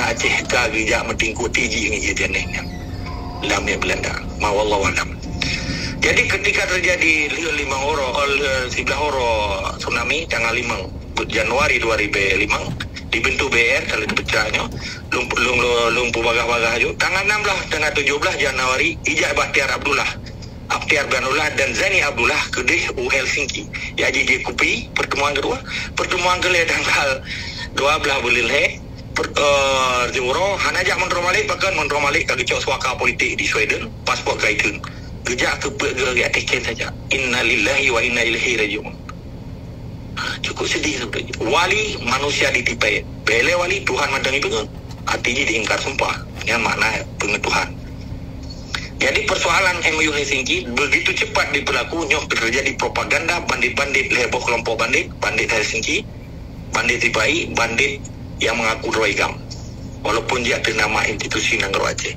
Aceh ka geja metingku tiji ngi jenengnya lamnya Belanda mawallahu alam. Jadi ketika terjadi 11 tsunami tanggal 5 Januari 2005 dibentuk BR kalau dipecahnya lumpuh bagah-bagah itu tanggal 16 tanggal 17 Januari Ijak Bahtiar Banullah dan Zani Abdullah kedih Helsinki ya jadi kupi pertemuan kedua tanggal 12 bulan Juro hanajak Montreal bahkan Montreal kagak cok suaka politik di Sweden paspor kaitun gejak ke tiket saja innalillahi wa inna ilaihi rajiun. Cukup sedih sebenarnya. Wali manusia ditipai bele wali Tuhan mandang itu kan artinya diingkar sumpah yang mana pengetuhan. Jadi persoalan MOU Helsinki begitu cepat diberlakunya terjadi propaganda bandit-bandit heboh kelompok bandit Helsinki, bandit Tipai, bandit yang mengaku Rohingya walaupun dia ada nama institusi Nanggro Aceh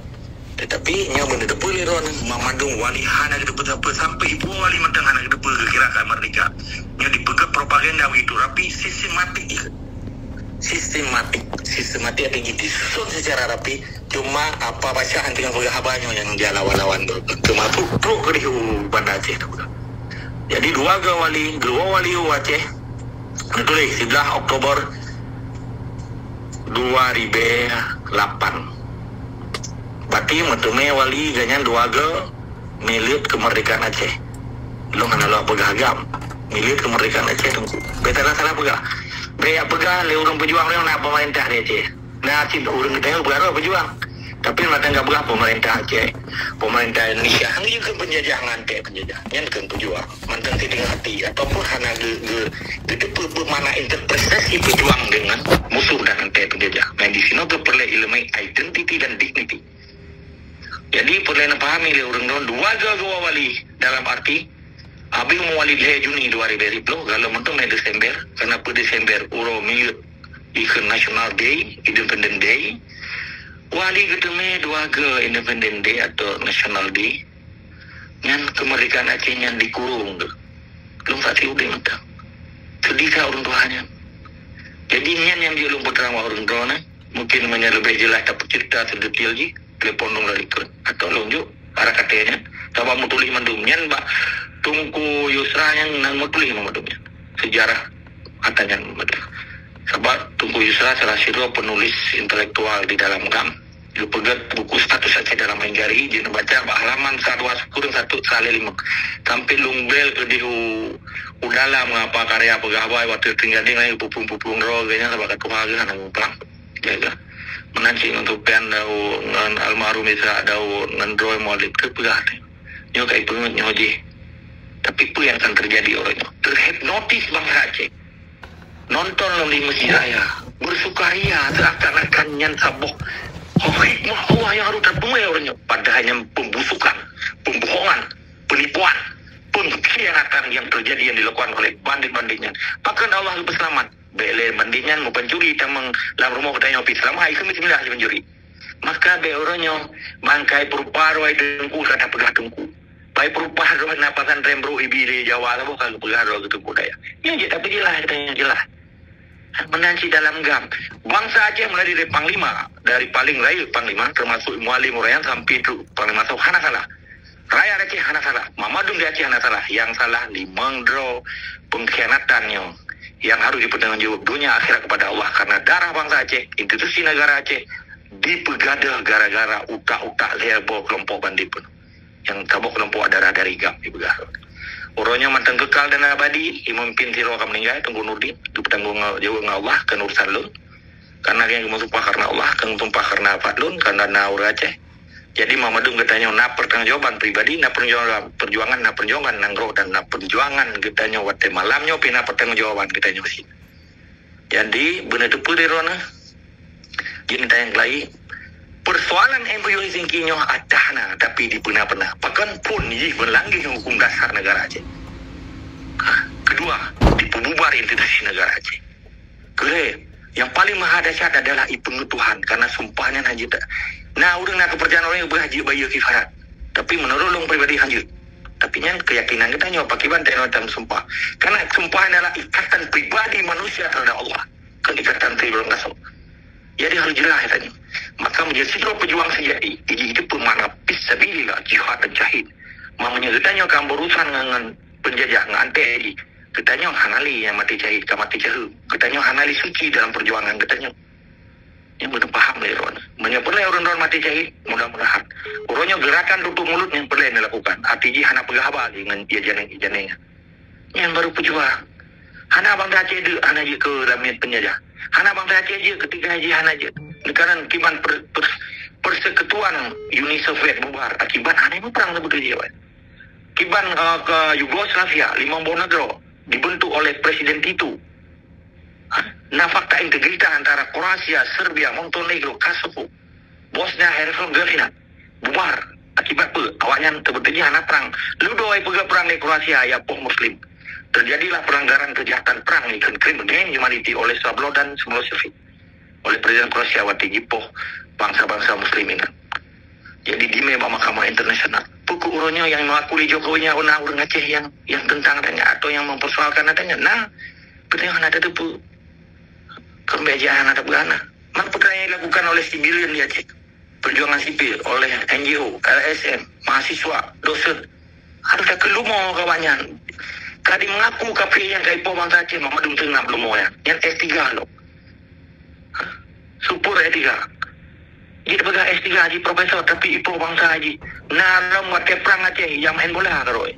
tetapi nya bener depan liron Mamadung wali hana gedepet sampai ibu wali mentang hana gedepet kekirakan merdeka nya dipegat propaganda begitu rapi sistematik ada disusun secara rapi cuma apa bacaan dengan pegawainya yang dia lawan-lawan cuma truk keriu Banda Aceh jadi dua wali Aceh betul 11 Oktober 2008 berarti metume wali ganyan dua milit kemerdekaan Aceh lo ngana lo pegagam milit kemerdekaan Aceh tunggu beta salah pegah beya pegah le urang pejuang le nak pemerintah di Aceh nah cinta urang kita yang pejuang tapi mata enggak pegah pemerintah Aceh pemerintah Indonesia hang juga penjajahan yang kan pejuang mantan tidak hati ataupun hana mana interpretasi pejuang dengan musuh dan anti penjajah. Nah di sini perlu ilmu identity dan dignity. Jadi perlu pahami le orang dua wali dalam arti abi mewali Juni 2020 kalau mentung Desember karena per Desember uro miut ikut National Day, Independent Day. Wali ketemu dua Independent Day atau National Day. Yang kemerdekaan Aceh yang dikurung. Belum tak tahu dia mentang. Sedih orang tuanya. Jadi yang dia lumpur terang orang tuanya mungkin lebih jelas tapi cerita sedetail je telepon dong dari kan atau lonjuk arah katanya sama mau tulis mandumnya mbak tungku Yusra yang mau tulis mandumnya sejarah katanya sebab tungku Yusra salah satu penulis intelektual di dalam GAM dia pegat buku status Aceh dalam menjari dia baca halaman 1 salih 5 sampai lungbel ke di udahlah mengapa karya pegawai waktu tinggal dengan pupung roganya sebagai tuhaga anak mumpang ya menanci untuk pen dengan almarhum Isra dau dengan roy maulid ke pegawai nyo kai pengen nyoji tapi apa yang akan terjadi orangnya terhipnotis bangsa Aceh nonton di Masjid Raya bersukaria seakan-akan nyan saboh hikmah Allah yang harus terpenuhi orangnya pada hanya pembusukan, pembohongan, penipuan, pengkhianatan yang terjadi yang dilakukan oleh bandit-banditnya. Bahkan Allah lebih selamat. Bele banditnya mau pencuri tamang dalam rumah katanya opi selama itu bismillah si pencuri. Maka be orangnya bangkai peruparo itu tengku kata pegah tengku. Pai peruparo napasan rembro ibire Jawa lah kalau pegah ro gitu budaya. Ya tapi jelas katanya jelas. Menanci dalam GAM bangsa Aceh mulai dari Panglima dari paling lain Panglima termasuk Muali Murayan sampai itu Panglima Sau hana salah Raya Aceh hana salah Mamadun di Aceh hana salah yang salah di Mangdro pengkhianatannya yang harus dipertanggungjawab dunia akhirat kepada Allah karena darah bangsa Aceh institusi negara Aceh dipegada gara-gara utak-utak lebo kelompok bandit pun yang tabok kelompok darah dari GAM dipegada. Orangnya mantan kekal dan abadi, memimpin siro akan meninggal, tunggu Nurdin, itu bertanggung jawab dengan Allah, kan urusan lu. Karena yang tumpah karena Allah, kan tumpah karena Fadlun, karena Naur Aceh. Jadi Mamadung katanya, pertanggungjawaban pribadi, perjuangan, nanggro, dan perjuangan, katanya, waktu malamnya, pertanggungjawaban, katanya, sih. Jadi, benar itu dari Rona. Jadi, yang lain, persoalan MOU Helsinki nyo adana tapi di pernah bahkan pun ini berlanggeng hukum dasar negara Aceh. Kedua, dibubar institusi negara Aceh. Kere, yang paling mahadasat adalah pengetuhan karena sumpahnya hajit. Nah, udah nak kepercayaan orang yang berhaji bayi kifarat. Tapi menurut long pribadi hajit. Tapi yang keyakinan kita nyo pakai bantai dalam sumpah. Karena sumpah adalah ikatan pribadi manusia terhadap Allah. Kan ikatan pribadi ngasau. Jadi harus jelas tadi. Maka menjadi sidro pejuang sejati. Jadi itu pemana fisabilillah jihad dan jahid. Mamanya katanya kan berurusan dengan penjajah dengan anti. Katanya hanali yang mati jahid ke mati jahu. Katanya hanali suci dalam perjuangan katanya. Yang belum paham lah orang. Menyebutlah orang-orang mati jahid mudah-mudahan. Orangnya gerakan tutup mulut yang perlu dilakukan. Artinya hana pegawai dengan ijananya. Yang baru pejuang. Hana bang Aceh itu hana je ke dalam penjajah. Hana bang Aceh je ketika haji hana je. Negara kiban persekutuan Uni Soviet bubar akibat hana itu perang bekerja. Kiban ke Yugoslavia 50 negara dibentuk oleh Presiden Tito. Nah fakta integritas antara Kroasia, Serbia, Montenegro, Kosovo, Bosnia Herzegovina bubar akibat apa? Awaknya terbentuknya hana perang. Lu doai pergi perang di Kroasia ya pun Muslim. Terjadilah pelanggaran kejahatan perang ikan crime against humanity oleh Sablo dan Milosevic oleh Presiden Kroasia waktu jipoh bangsa-bangsa muslimin. Jadi di Mahkamah Internasional pukul urunnya yang mengakui Jokowinya orang Aceh yang tentang adanya atau yang mempersoalkan adanya. Nah, katanya ada depu kebijakan ada berana. Maka perkara yang dilakukan oleh civilian di Aceh, perjuangan sipil oleh NGO, LSM, mahasiswa, dosen, ada kelumo kawannya. Kadi mengaku KPI yang kaipo bangsa Aceh Muhammad Tengah belum mau yang S3 loh. Supur S3. Jadi baga S3 haji profesor tapi ipo bangsa haji. Nah, waktu perang Aceh yang main bola keroi.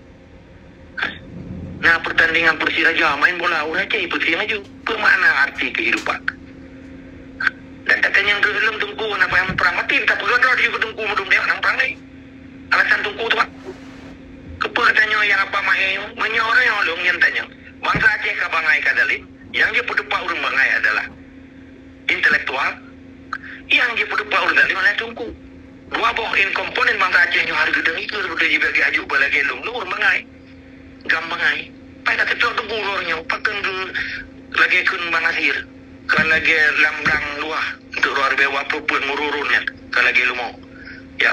Nah, pertandingan Persiraja main bola orang Aceh putih maju. Kemana arti kehidupan? Dan katanya yang dalam tungku kenapa yang perang mati tak pegador dia tungku mudum dia nang perang ni. Alasan tungku tu Pak. Katanya yang apa mahal menyorang yang long yang tanya bangsa Aceh ke bangai kadali yang dia berdepan orang bangai adalah intelektual yang dia berdepan orang dari mana tungku dua boh in komponen bangsa Aceh yang harga dan itu sudah dibagi aju balagi long orang bangai gam bangai pada ketua tungku orangnya pakai lagi kun bangasir kan lagi lambang luah untuk luar bewa pun mururunnya kan lagi lumo ya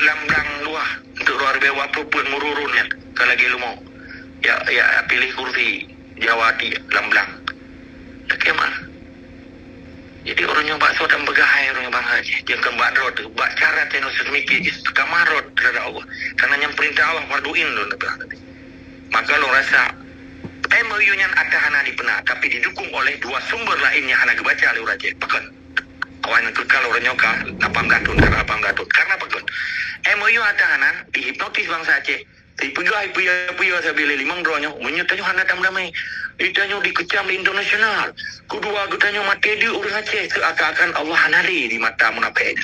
lambang luah untuk luar bewa pun mururunnya kalau lagi lu mau ya pilih kursi Jawa di lamblang bagaimana jadi orangnya bakso dan begahai orangnya bang Haji yang kembang rod bak cara tenus semiki kamarot terhadap Allah karena yang perintah Allah farduin lo maka lo rasa MOU-nya ada hana di pernah tapi didukung oleh dua sumber lainnya hana kebaca oleh Raja pekan kawan kekal orangnya kan karena pekan MOU ada hana dihipnotis bangsa Aceh dipegai puya saya beli limang dronya menyertanya hana damai ditanya dikecam di internasional kedua katanya mati di orang Aceh seakan-akan Allah hanari di mata munafik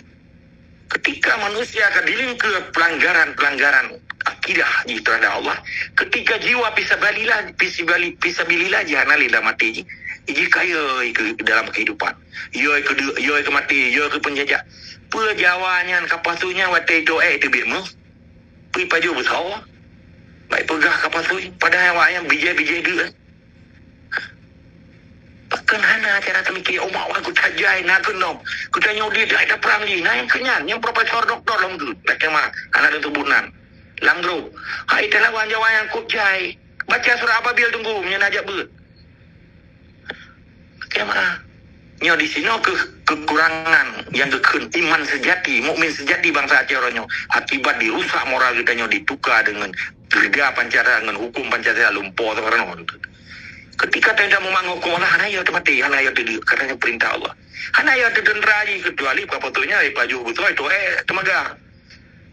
ketika manusia akan dilim ke pelanggaran akidah terhadap Allah ketika jiwa pisabilillah jahanali dalam mati ini kaya ke dalam kehidupan ia ke mati ia ke penjajah perjawaannya kapasunya waktu itu bimu pergi paju besar baik pegah kapal tu padahal awak yang bijai dia pakan hana cara temikir umat awak aku tajai nak kenom aku tanya dia ada perang ni nah yang kenyan yang profesor doktor long tu tak kemah anak tu bunan langgro hai telawan jawa yang kujai baca surah Ababil tunggu menyenajak ber kemah nyo di sini kekurangan yang kekun iman sejati mukmin sejati bangsa Aceh orangnya akibat dirusak moral kita nyo ditukar dengan gerga Pancasila dengan hukum Pancasila lumpur sekarang ketika tidak memang hukum Allah hana ya mati hana ya katanya perintah Allah hana ya tentera lagi kecuali kapatunya paju betul itu temaga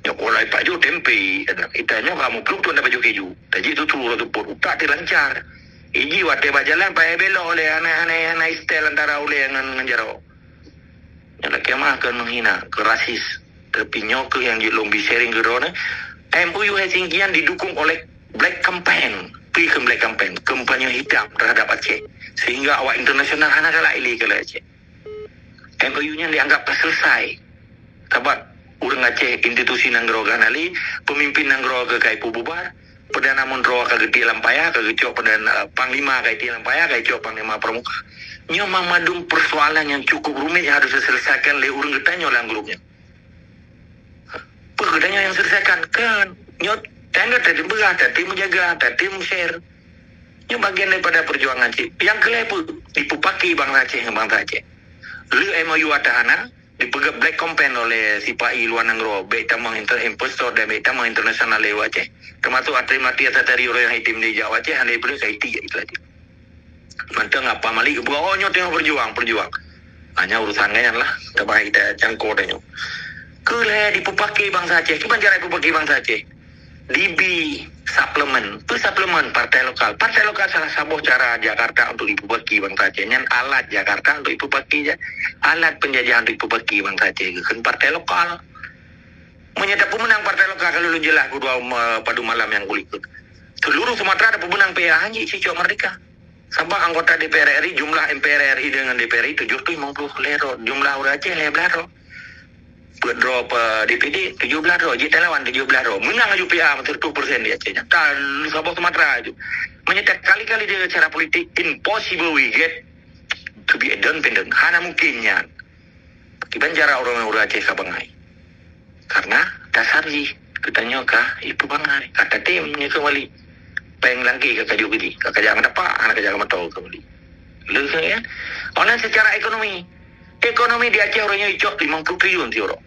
ya kalau paju tempe itanya kamu klub tu ada baju keju tadi itu turun tu pun tak lancar iji wate bajalan pakai belok oleh anak-anak style antara oleh dengan jaro. Yang laki akan menghina, ke rasis, ke pinyok yang di lombi sharing ke rona. MOU Helsinki yang didukung oleh Black Campaign, Black Campaign, kampanye hitam terhadap Aceh, sehingga awak internasional hana kalah ili ke Aceh. MOU-nya dianggap selesai. Sebab orang Aceh institusi nanggro ganali, pemimpin nanggro ke Kaipu bubar. Perdana Menteri ke gede lampaya ke gecok perdana panglima ke gede lampaya ke gecok panglima pramuka nyo mamadum persoalan yang cukup rumit yang harus diselesaikan oleh urang getanya dalam grupnya pergetanya yang selesaikan kan nyo tanda tadi berah tadi menjaga tadi share nyo bagian daripada perjuangan Aceh yang kelepu dipupaki bangsa Aceh yang bangsa Aceh Lu MOU atahana dipegang black campaign oleh si Pai luar negro baik tamang impostor dan baik tamang internasional lewat Aceh termasuk atri mati atau dari orang yang hitam di Jawa Aceh hanya perlu saya itu aja manteng apa malik bawahnya tengok berjuang hanya urusan ganyan lah terbaik kita cangkau tanya keleh dipupaki bangsa Aceh cuman cara dipupaki bangsa Aceh DB suplemen partai lokal salah satu cara Jakarta untuk dipupaki bangsa Aceh nyan alat Jakarta untuk dipupaki alat penjajahan untuk dipupaki bangsa Aceh kan partai lokal menyedap pemenang partai lokal kalau lu jelas kedua padu malam yang kulikut seluruh Sumatera ada pemenang PA hanya isi cok merdeka sampai anggota DPR RI jumlah MPR RI dengan DPR RI 750 lero jumlah orang Aceh 11 lero drop DPD 17 ro, JT lawan 17 ro. Menang UPA 100% di Aceh. Kalau Sabah Sumatera itu menyatakan kali-kali dia cara politik impossible we get to be independent. Hana mungkinnya. Kiban cara orang Aceh kabangai. Karena dasar ji katanya kah itu bangai. Kata timnya kembali. Peng lagi kakak juga di. Kakak jangan dapat, anak jangan tahu kembali. Lalu kan? Orang secara ekonomi di Aceh orangnya icok 50 triliun sih orang.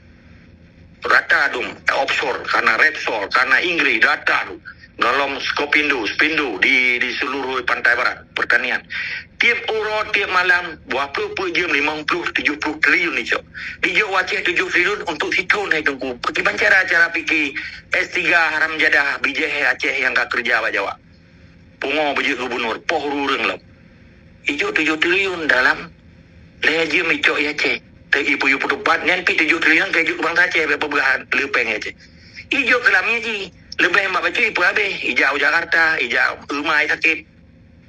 Rata dong, offshore, karena Repsol, karena Inggris, data dong. Dalam Skopindo, Spindo di seluruh pantai barat, pertanian. Tiap orang, tiap malam, berapa jam 50-70 triliun ni cok. Di Jawa Aceh 7 triliun untuk situ naik tunggu. Bagaimana cara fikir S3 haram jadah BJH Aceh yang gak kerja apa Jawa. Pungo baju gubernur, poh rureng lah. Ijo 7 triliun dalam lejim icok ya Aceh. Ibu-ibu tempat nanti 7 triliun kejuk bangsa Aceh berapa berahan lepeng Aceh. Ijo kelamnya ji lebih hemat baca ibu habis hijau Jakarta hijau rumah sakit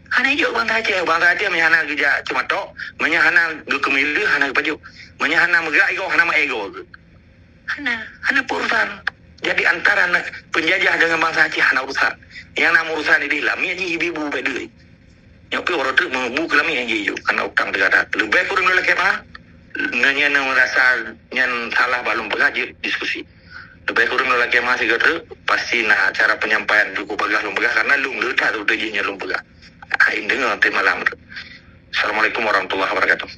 hana hijau bangsa Aceh menyahana kerja cuma tok menyahana kemilu hana baju menyahana megak ego hana ma ego hana urusan jadi antara penjajah dengan bangsa Aceh hana urusan yang nama urusan ini lamnya ji ibu bedui nyopi orang tu mengebu kelamnya ji hijau karena utang negara lebih kurang lelaki mah nanya merasa yang salah belum pengajar diskusi lebih kurang lelaki masih kata pasti nak cara penyampaian cukup bagus lumpegah karena lu ngerti tu tujuannya lumpegah. Ini dengar tema malam. Assalamualaikum warahmatullahi wabarakatuh.